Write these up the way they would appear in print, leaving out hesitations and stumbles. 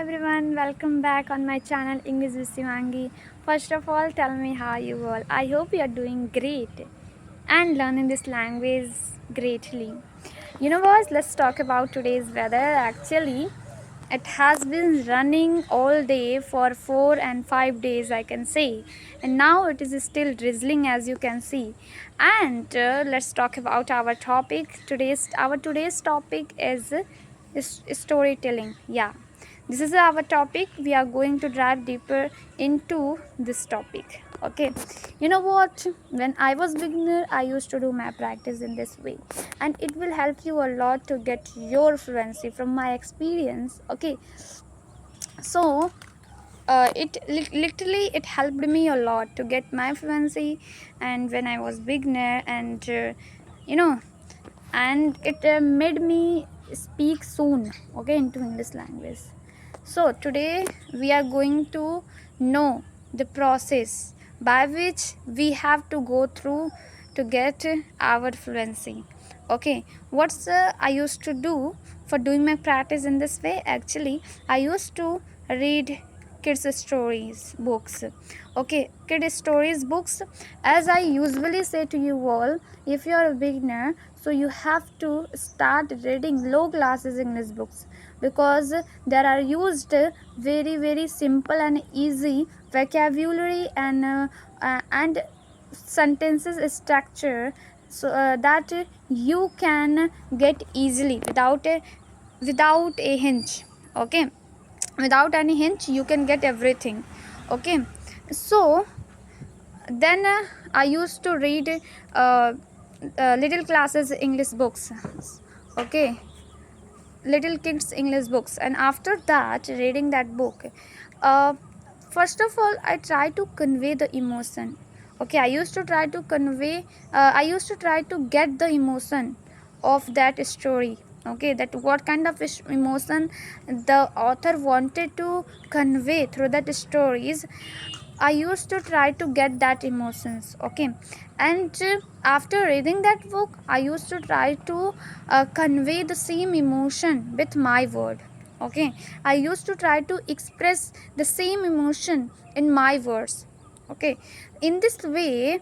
everyone, welcome back on my channel English with Sivangi. First of all, tell me how you all. I hope you are doing great and learning this language greatly. You know what? Let's talk about today's weather. Actually, it has been running all day for 4 and 5 days, I can say, and now it is still drizzling, as you can see. And let's talk about our topic. Today's topic is storytelling. Yeah, this is our topic. We are going to dive deeper into this topic. Okay, you know what, when I was beginner I used to do my practice in this way, and it will help you a lot to get your fluency from my experience. Okay, so literally it helped me a lot to get my fluency, and when I was beginner, and you know and it made me speak soon, okay, into English language. So today we are going to know the process by which we have to go through to get our fluency. Okay, what's I used to do for doing my practice in this way? Actually, I used to read kids stories books. Okay, kid stories books. As I usually say to you all, if you are a beginner, so you have to start reading low classes English books, because there are used very simple and easy vocabulary and sentences structure, so that you can get easily without a hinge. Okay, without any hinge you can get everything. Okay, so then I used to read little classes English books. Okay, little kids English books, and after that reading that book, uh, first of all I try to convey the emotion. Okay, I used to try to get the emotion of that story. Okay, that what kind of emotion the author wanted to convey through that stories. I used to try to get that emotions. Okay, and after reading that book I used to try to convey the same emotion with my word. Okay, I used to try to express the same emotion in my words. Okay, in this way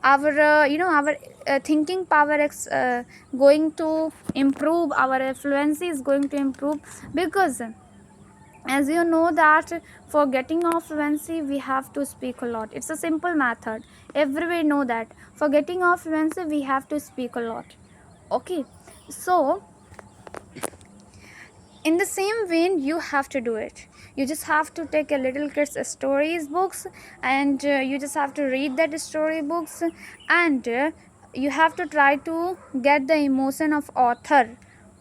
our our thinking power is going to improve, our fluency is going to improve, because as you know that for getting off fluency we have to speak a lot. It's a simple method, everybody know that for getting off fluency we have to speak a lot. Okay, so in the same vein you have to do it. You just have to take a little kids stories books, and you just have to read that story books, and you have to try to get the emotion of author.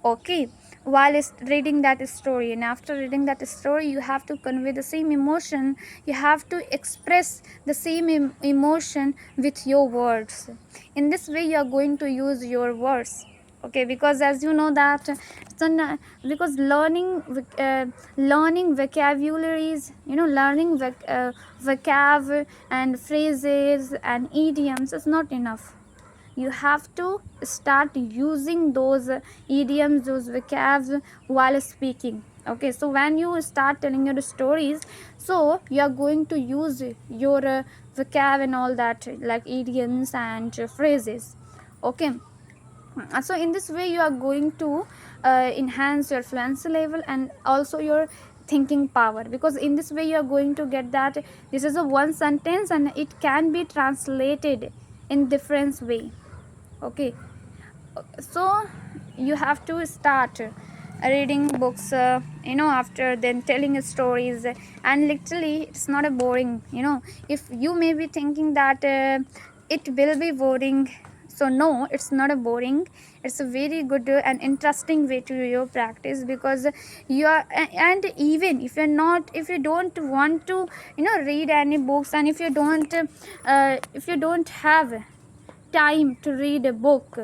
Okay, while reading that story, and after reading that story you have to convey the same emotion. You have to express the same emotion with your words. In this way you are going to use your words. Okay, because as you know that because learning vocabularies, learning vocab and phrases and idioms is not enough. You have to start using those idioms, those vocabs while speaking. Okay, so when you start telling your stories, so you are going to use your vocab and all that, like idioms and phrases. Okay, so in this way you are going to enhance your fluency level and also your thinking power, because in this way you are going to get that this is a one sentence and it can be translated in different way. Okay, so you have to start reading books, after then telling stories, and literally it's not a boring. If you may be thinking that it will be boring, so no, it's not a boring. It's a very good and interesting way to do your practice, because you are and even if you don't want to read any books, and if you don't have time to read a book.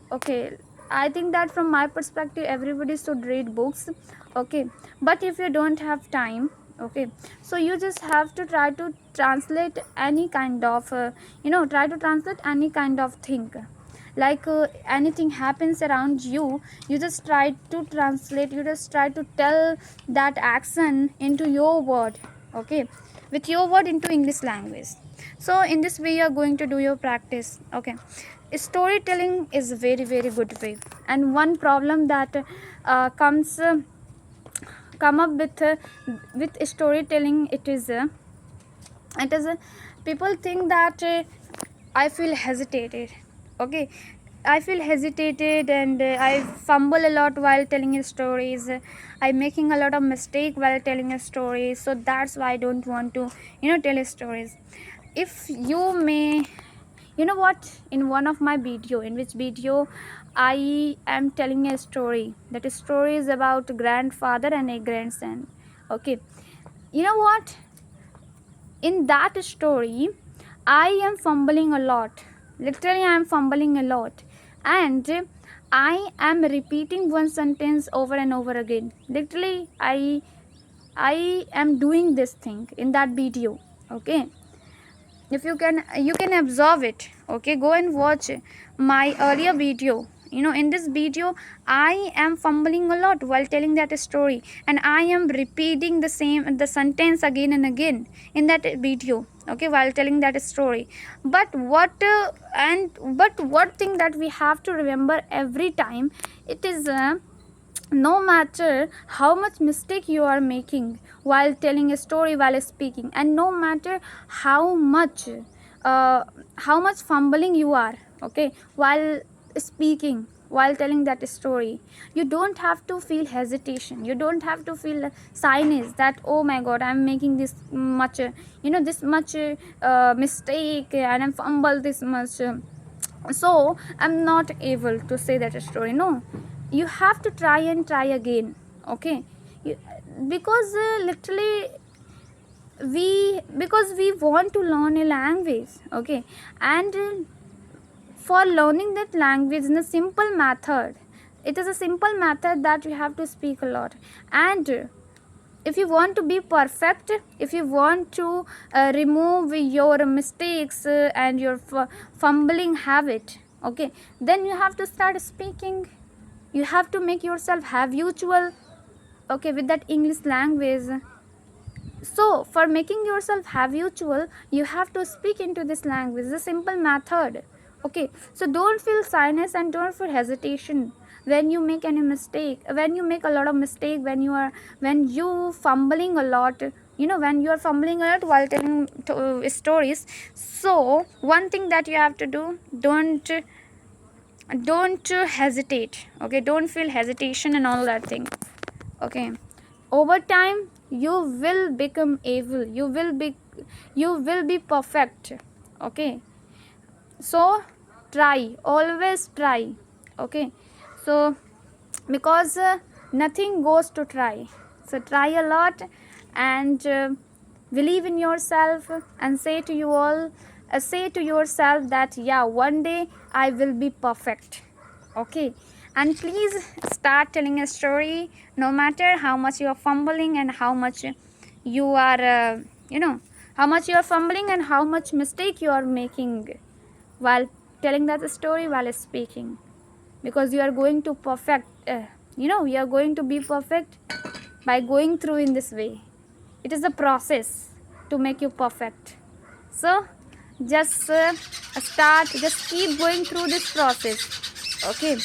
Okay, I think that from my perspective everybody should read books. Okay, but if you don't have time, okay, so you just have to try to translate any kind of try to translate any kind of thing. like anything happens around you, you just try to translate, you just try to tell that action into your word, okay, with your word into English language. So in this way you are going to do your practice, okay. Storytelling is a very very good way. And one problem that come up with storytelling, it is people think that I feel hesitated, okay, I feel hesitated, and I fumble a lot while telling stories. I'm making a lot of mistake while telling a story, so that's why I don't want to tell stories. If you may, you know what, in one of my video, in which video I am telling a story, that story is about grandfather and a grandson, okay. You know what, in that story I am fumbling a lot, literally I am fumbling a lot, and I am repeating one sentence over and over again, literally I am doing this thing in that video, okay. If you can observe it, okay, go and watch my earlier video. In this video I am fumbling a lot while telling that story, and I am repeating the sentence again and again in that video, okay, while telling that story. But what thing that we have to remember every time, it is no matter how much mistake you are making while telling a story, while speaking, and no matter how much uh, how much fumbling you are, okay, while speaking, while telling that story, you don't have to feel hesitation, you don't have to feel shyness that, oh my god, I'm making this much this much mistake, and I'm fumble this much, so I'm not able to say that story. No, you have to try and try again, okay. you, because literally we want to learn a language, okay. And for learning that language in a simple method, it is a simple method that you have to speak a lot. And if you want to be perfect, if you want to remove your mistakes and your fumbling habit, okay, then you have to start speaking. You have to make yourself habitual, okay, with that English language. So for making yourself habitual, you have to speak into this language, the simple method, okay. So don't feel shyness and don't feel hesitation when you make any mistake, when you make a lot of mistake, when you fumbling a lot, when you are fumbling a lot while telling stories. So one thing that you have to do, don't hesitate, okay, don't feel hesitation and all that thing, okay. Over time you will become able, you will be perfect, okay. So try, always try, okay. So because nothing goes to try, so try a lot, and believe in yourself, and say to yourself that, yeah, one day I will be perfect, okay. And please start telling a story, no matter how much you are fumbling and how much you are how much you are fumbling and how much mistake you are making while telling that story, while speaking, because you are going to perfect you are going to be perfect by going through in this way. It is a process to make you perfect. So just just keep going through this process, okay.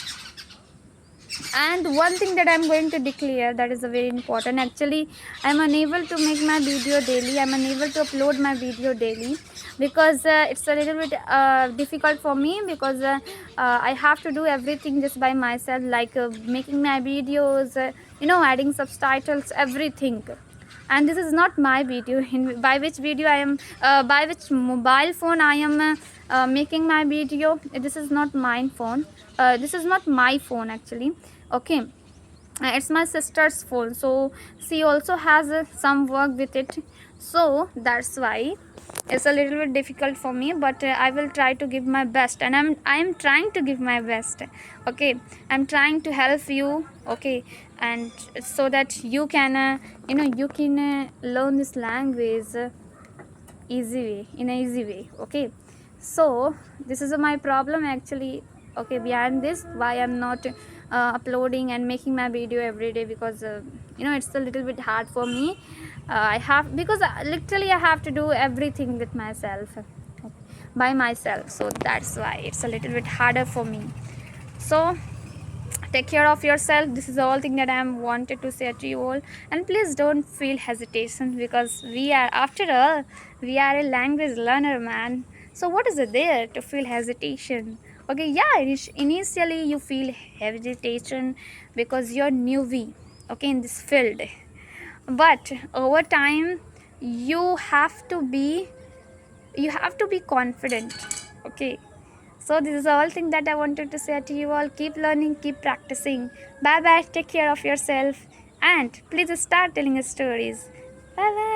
And one thing that I'm going to declare, that is a very important, actually I'm unable to make my video daily, I'm unable to upload my video daily, because it's a little bit difficult for me, because I have to do everything just by myself, like making my videos, adding subtitles, everything. And this is not my video, by which video I am by which mobile phone I am making my video. This is not my phone, this is not my phone actually, okay. It's my sister's phone, so she also has some work with it, so that's why it's a little bit difficult for me, but I will try to give my best, and I'm trying to give my best, okay. I'm trying to help you, okay, and so that you can you can learn this language easy way, in a easy way, okay. So this is my problem actually, okay, behind this, why I'm not uploading and making my video every day, because it's a little bit hard for me. I have, because literally I have to do everything with myself, by myself, so that's why it's a little bit harder for me. So take care of yourself. This is the whole thing that I am wanted to say to you all. And please don't feel hesitation, because we are, after all, we are a language learner, man. So what is it there to feel hesitation? Okay, yeah, initially you feel hesitation because you're newbie, okay, in this field. But over time, you have to be confident, okay. So this is all thing that I wanted to say to you all. Keep learning, keep practicing. Bye bye, take care of yourself, and please start telling stories. Bye bye.